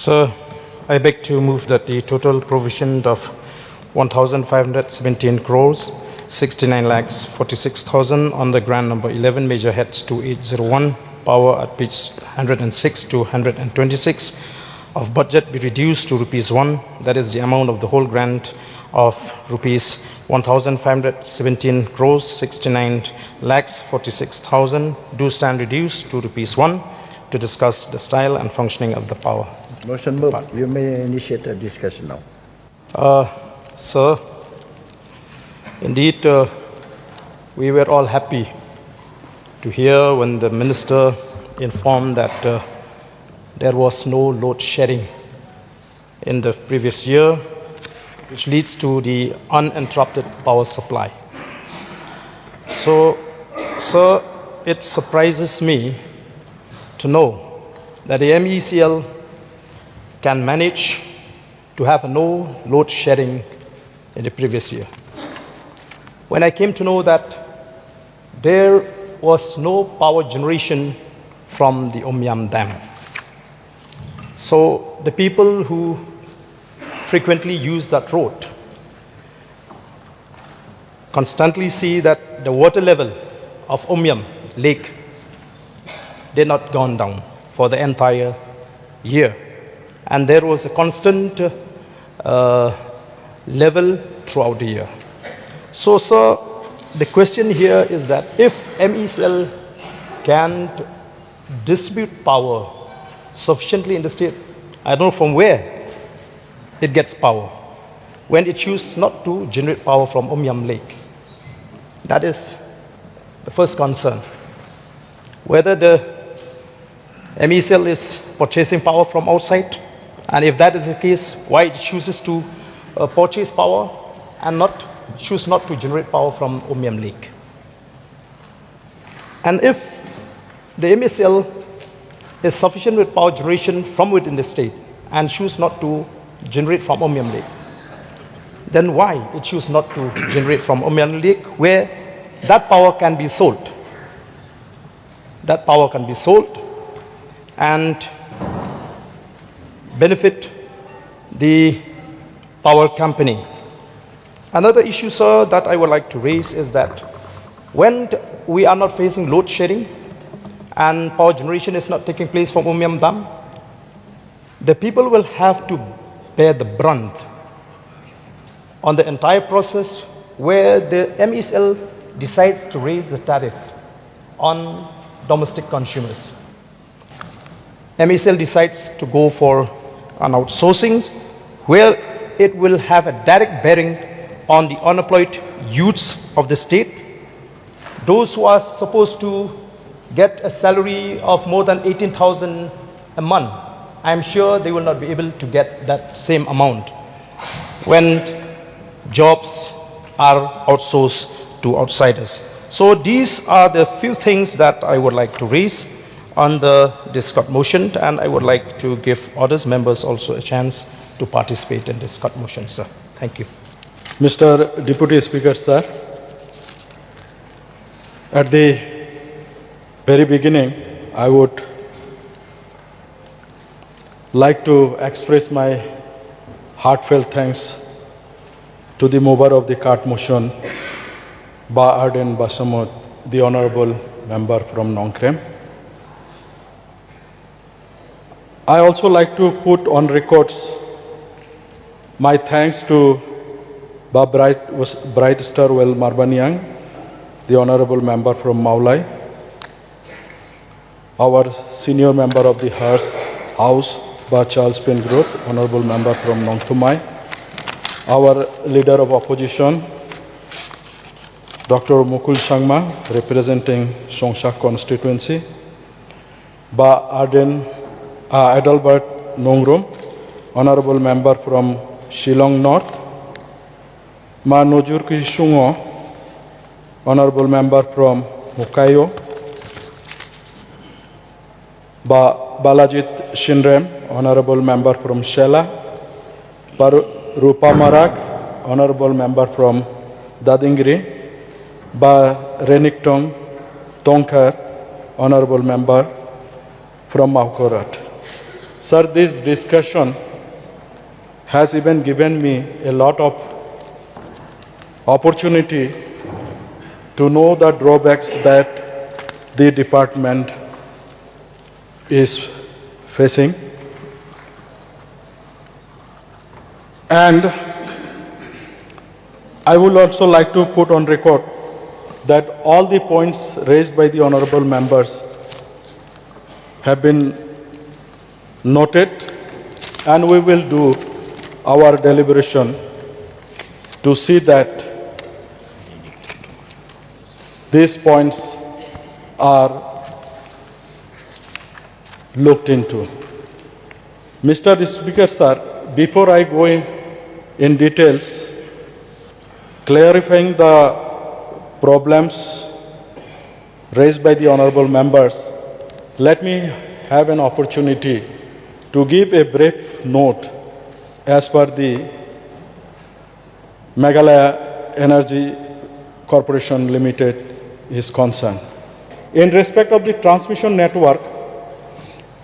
Sir, I beg to move that the total provision of 1,517 crores, 69 lakhs 46,000 on the grant number 11 major heads 2801 power at page 106 to 126 of budget be reduced to rupees 1. That is the amount of the whole grant of rupees 1,517 crores, 69 lakhs 46,000 do stand reduced to rupees 1 to discuss the style and functioning of the power. Motion moved. You may initiate a discussion now. Sir, indeed, we were all happy to hear when the minister informed that there was no load shedding in the previous year, which leads to the uninterrupted power supply. So, sir, it surprises me to know that the MECL can manage to have no load shedding in the previous year. When I came to know that there was no power generation from the Omyam Dam. So the people who frequently use that road constantly see that the water level of Omyam Lake did not gone down for the entire year. And there was a constant level throughout the year. So, sir, the question here is that if MECL can distribute power sufficiently in the state, I don't know from where it gets power, when it chooses not to generate power from Omyam Lake. That is the first concern. Whether the MECL is purchasing power from outside, and if that is the case, why it chooses to purchase power and choose not to generate power from Omyam Lake. And if the MECL is sufficient with power generation from within the state and choose not to generate from Omyam Lake, then why it choose not to generate from Omyam Lake, where that power can be sold? That power can be sold and benefit the power company. Another issue, sir, that I would like to raise is that when we are not facing load shedding and power generation is not taking place from Omyam Dam, the people will have to bear the brunt on the entire process where the MECL decides to raise the tariff on domestic consumers. MECL decides to go for an outsourcing where it will have a direct bearing on the unemployed youths of the state, those who are supposed to get a salary of more than 18,000 a month. I'm sure they will not be able to get that same amount when jobs are outsourced to outsiders. So these are the few things that I would like to raise on the discussion motion, and I would like to give others members also a chance to participate in this discussion motion, sir. Thank you. Mr. Deputy Speaker, sir, at the very beginning, I would like to express my heartfelt thanks to the mover of the cart motion, Ardent Basaiawmoit'S, the Honorable Member from Nongkrem. I also like to put on records my thanks to Bright Star Well Marbaniang, the Honorable Member from Maulai, our senior member of the House, Charles Pengrowth, Honorable Member from Nongthumai, our Leader of Opposition, Dr. Mukul Sangma, representing Songsak constituency, Adalbert Nongrum, Honorable Member from Shillong North, Ma Nojur Kishungo, Honorable Member from Mukayo, Balajit Shinrem, Honorable Member from Shela, Rupa Marak, Honorable Member from Dadingri, Reniktong Tongkar, Honorable Member from Maukorat. Sir, this discussion has even given me a lot of opportunity to know the drawbacks that the department is facing. And I would also like to put on record that all the points raised by the honorable members have been noted, and we will do our deliberation to see that these points are looked into. Mr. Speaker, sir, before I go in details, clarifying the problems raised by the honorable members, let me have an opportunity to give a brief note as per the Meghalaya Energy Corporation Limited is concerned. In respect of the transmission network,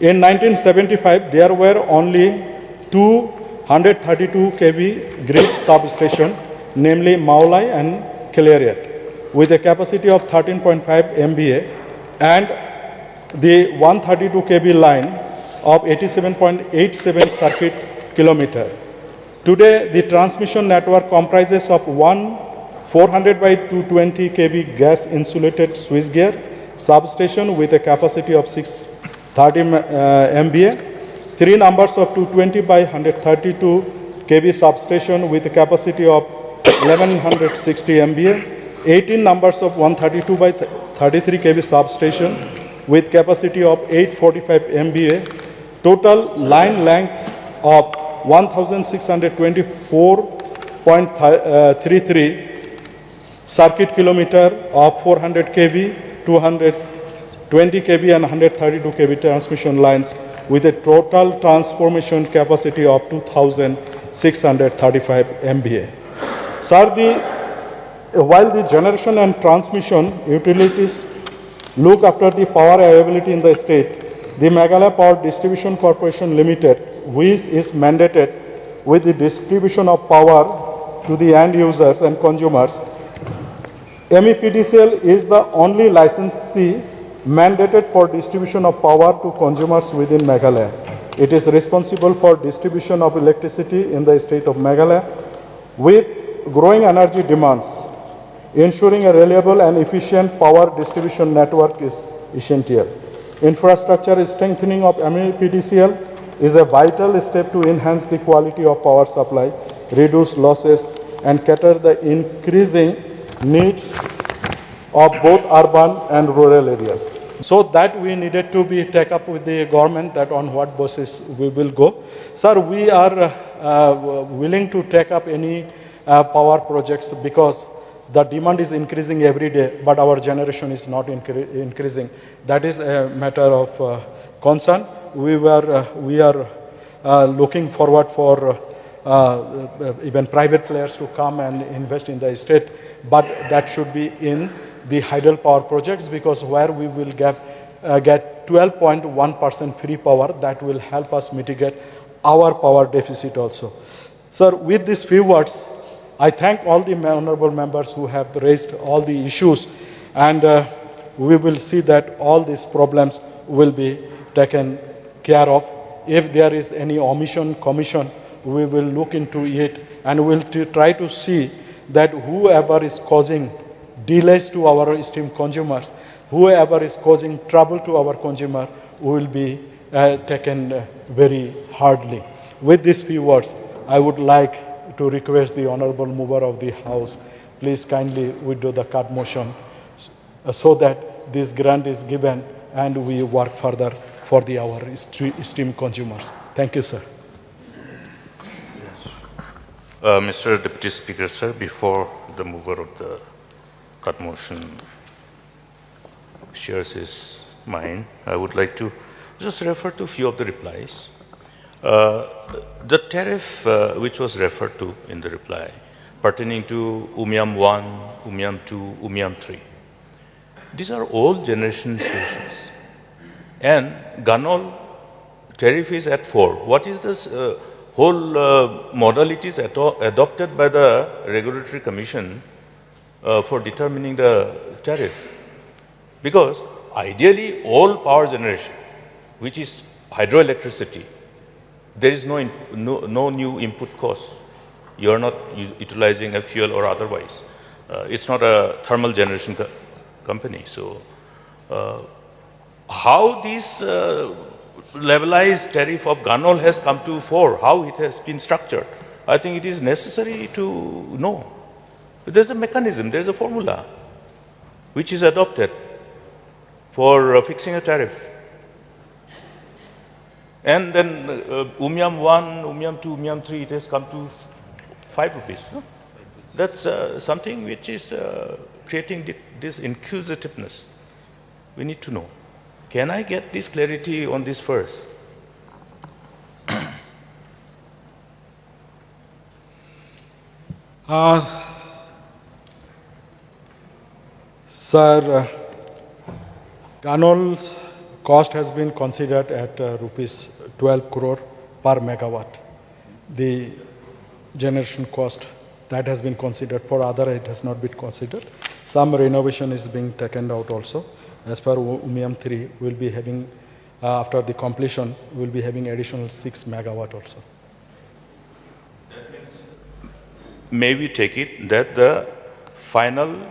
in 1975 there were only 232 kV grid substation, namely Meghalaya and Kelariat, with a capacity of 13.5 MVA, and the 132 kV line of 87.87 circuit kilometer. Today, the transmission network comprises of one 400 by 220 kV gas insulated switchgear substation with a capacity of 630 MVA, three numbers of 220 by 132 kV substation with a capacity of 1160 MVA, 18 numbers of 132 by 33 kV substation with capacity of 845 MVA, total line length of 1624.33 circuit kilometer of 400 kV, 220 kV and 132 kV transmission lines with a total transformation capacity of 2635 MVA. Sir, while the generation and transmission utilities look after the power availability in the state, the Meghalaya Power Distribution Corporation Limited, which is mandated with the distribution of power to the end users and consumers, MEPDCL is the only licensee mandated for distribution of power to consumers within Meghalaya. It is responsible for distribution of electricity in the state of Meghalaya. With growing energy demands, ensuring a reliable and efficient power distribution network is essential. Infrastructure strengthening of MEPDCL is a vital step to enhance the quality of power supply, reduce losses, and cater the increasing needs of both urban and rural areas. So that we needed to be take up with the government that on what basis we will go. Sir, we are willing to take up any power projects because the demand is increasing every day, but our generation is not increasing. That is a matter of concern. We are looking forward for even private players to come and invest in the state, but that should be in the hydel power projects, because where we will get 12.1% free power, that will help us mitigate our power deficit also. Sir, with these few words, I thank all the honorable members who have raised all the issues, and we will see that all these problems will be taken care of. If there is any omission, commission, we will look into it, and we'll try to see that whoever is causing delays to our esteemed consumers, whoever is causing trouble to our consumer, will be taken very hardly. With these few words, I would like to request the honorable mover of the house, please kindly withdraw the card motion so that this grant is given and we work further for our esteemed consumers. Thank you, sir. Mr. Deputy Speaker, sir, before the mover of the card motion shares his mind, I would like to just refer to a few of the replies. The tariff which was referred to in the reply pertaining to Umiam 1, Umiam 2, Umiam 3, these are old generation stations, and Ganol tariff is at 4. What is this whole modalities adopted by the Regulatory Commission for determining the tariff? Because ideally, all power generation, which is hydroelectricity, there is no new input cost. You are not utilizing a fuel or otherwise. It's not a thermal generation company. So, how this levelized tariff of Ganol has come to 4, how it has been structured, I think it is necessary to know. There's a mechanism, there's a formula which is adopted for fixing a tariff. And then Umiam 1, Umiam 2, Umiam 3, it has come to 5 rupees. No? That's something which is creating this inquisitiveness. We need to know. Can I get this clarity on this first? Sir, Ganol's cost has been considered at rupees 12 crore per megawatt. The generation cost that has been considered. For other, it has not been considered. Some renovation is being taken out also. As per Umiam 3, we'll be having, after the completion, we'll be having additional 6 megawatt also. That means, may we take it that the final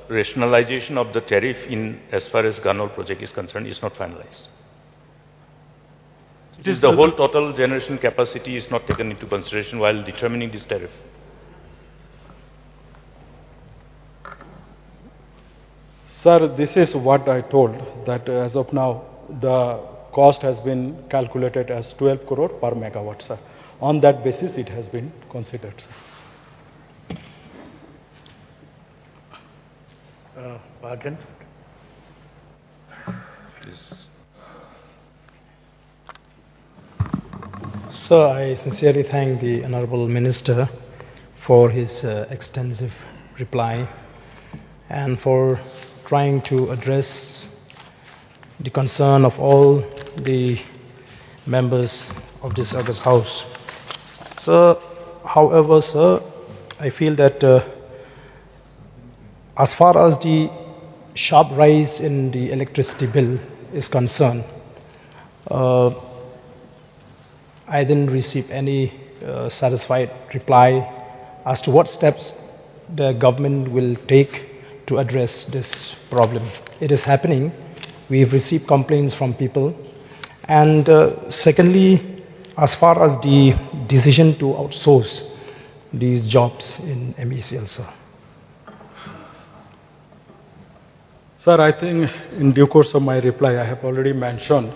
rationalization of the tariff in as far as Ganol project is concerned is not finalized? It is the whole total generation capacity is not taken into consideration while determining this tariff. Sir, this is what I told, that as of now, the cost has been calculated as 12 crore per megawatt, sir. On that basis, it has been considered, sir. Pardon? Sir, I sincerely thank the Honorable Minister for his extensive reply and for trying to address the concern of all the members of this August House. Sir, however, sir, I feel that as far as the sharp rise in the electricity bill is concerned, I didn't receive any satisfied reply as to what steps the government will take to address this problem. It is happening. We've received complaints from people. And secondly, as far as the decision to outsource these jobs in MECL, sir. Sir, I think in due course of my reply, I have already mentioned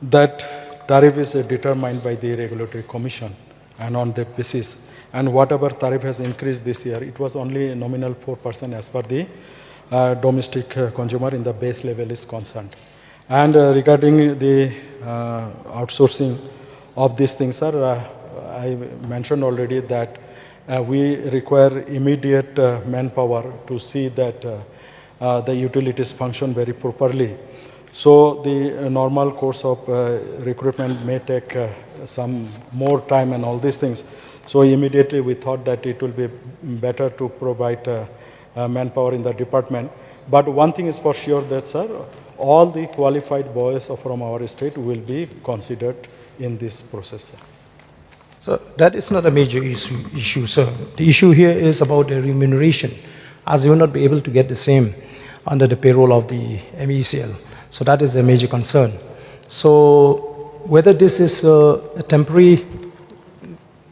that tariff is determined by the Regulatory Commission, and on that basis, and whatever tariff has increased this year, it was only a nominal 4% as per the domestic consumer in the base level is concerned. And regarding the outsourcing of these things, sir, I mentioned already that we require immediate manpower to see that the utilities function very properly. So the normal course of recruitment may take some more time and all these things. So immediately we thought that it will be better to provide manpower in the department. But one thing is for sure that, sir, all the qualified boys from our state will be considered in this process, sir. So that is not a major issue, sir. The issue here is about the remuneration, as you will not be able to get the same under the payroll of the MECL. So that is a major concern. So whether this is a temporary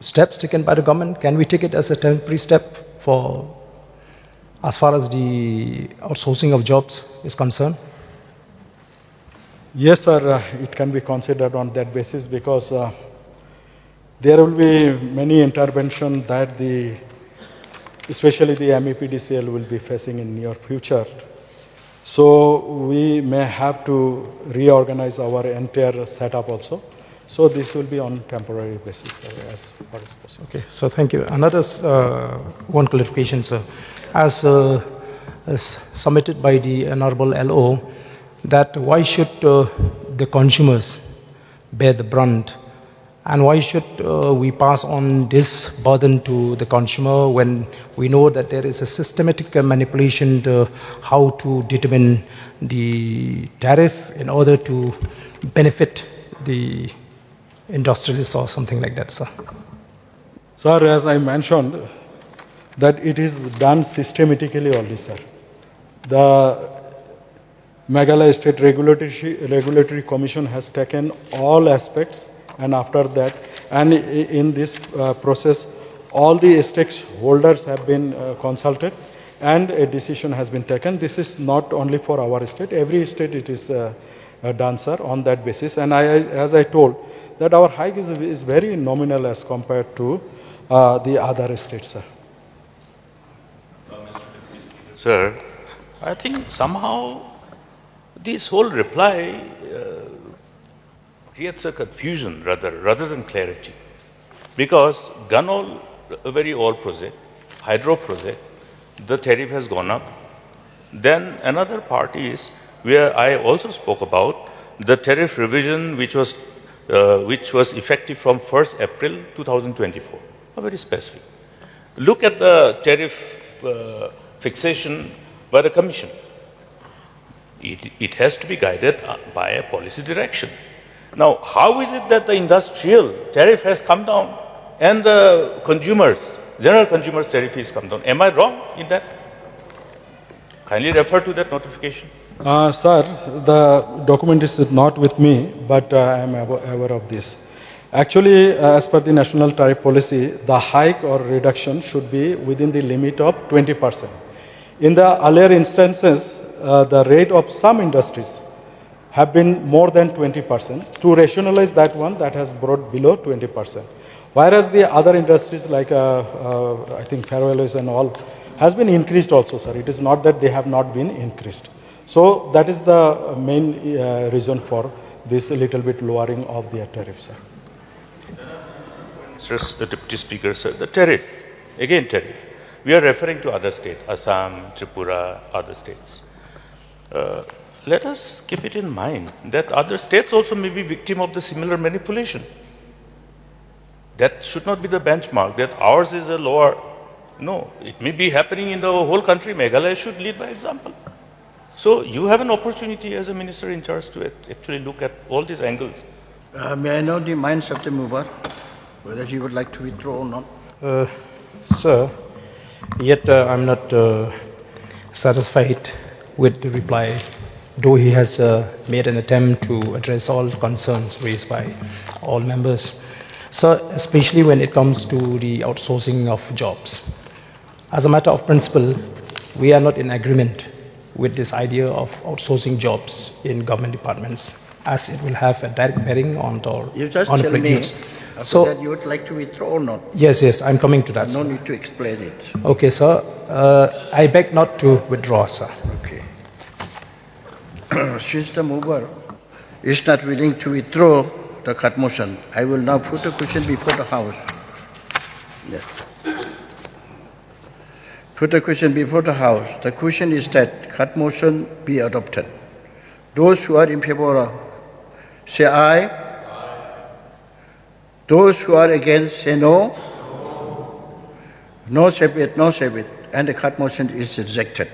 steps taken by the government, can we take it as a temporary step for as far as the outsourcing of jobs is concerned? Yes, sir, it can be considered on that basis because there will be many interventions that especially the MEPDCL will be facing in near future. So we may have to reorganize our entire setup also. So this will be on temporary basis as far as possible. Okay, so thank you. Another one clarification, sir. As submitted by the Honorable LO, that why should the consumers bear the brunt? And why should we pass on this burden to the consumer when we know that there is a systematic manipulation to how to determine the tariff in order to benefit the industrialists or something like that, sir? Sir, as I mentioned, that it is done systematically only, sir. The Meghalaya State Regulatory Commission has taken all aspects, and after that, and in this process, all the stakeholders have been consulted, and a decision has been taken. This is not only for our state; every state it is done, sir, on that basis. And as I told, that our hike is very nominal as compared to the other states, sir. Sir, I think somehow this whole reply creates a confusion rather than clarity. Because Ganol, a very old project, hydro project, the tariff has gone up. Then another part is where I also spoke about the tariff revision which was effective from 1st April 2024, very specific. Look at the tariff fixation by the Commission. It has to be guided by a policy direction. Now, how is it that the industrial tariff has come down and the consumers, general consumers tariff has come down? Am I wrong in that? Kindly refer to that notification. Sir, the document is not with me, but I am aware of this. Actually, as per the national tariff policy, the hike or reduction should be within the limit of 20%. In the earlier instances, the rate of some industries have been more than 20%. To rationalize that one, that has brought below 20%. Whereas the other industries like, I think, ferroalloys and all, has been increased also, sir. It is not that they have not been increased. So that is the main reason for this little bit lowering of the tariff, sir. Mr. Deputy Speaker, sir, the tariff, again tariff. We are referring to other states, Assam, Tripura, other states. Let us keep it in mind that other states also may be victim of the similar manipulation. That should not be the benchmark, that ours is a lower. No, it may be happening in the whole country. Meghalaya should lead by example. So you have an opportunity as a minister in charge to actually look at all these angles. May I know the minds of the mover, whether he would like to withdraw or not? Sir, yet I'm not satisfied with the reply, though he has made an attempt to address all concerns raised by all members. So, especially when it comes to the outsourcing of jobs. As a matter of principle, we are not in agreement with this idea of outsourcing jobs in government departments, as it will have a direct bearing on the You just tell me youths. so that you would like to withdraw or not. Yes, I'm coming to that. No Sir. need to explain it. Okay, sir. I beg not to withdraw, sir. Okay. Since the mover is not willing to withdraw the cut motion, I will now put a question before the House. Yes. Put a question before the House. The question is that cut motion be adopted. Those who are in favor say aye. Those who are against say no. No say it, and the cut motion is rejected.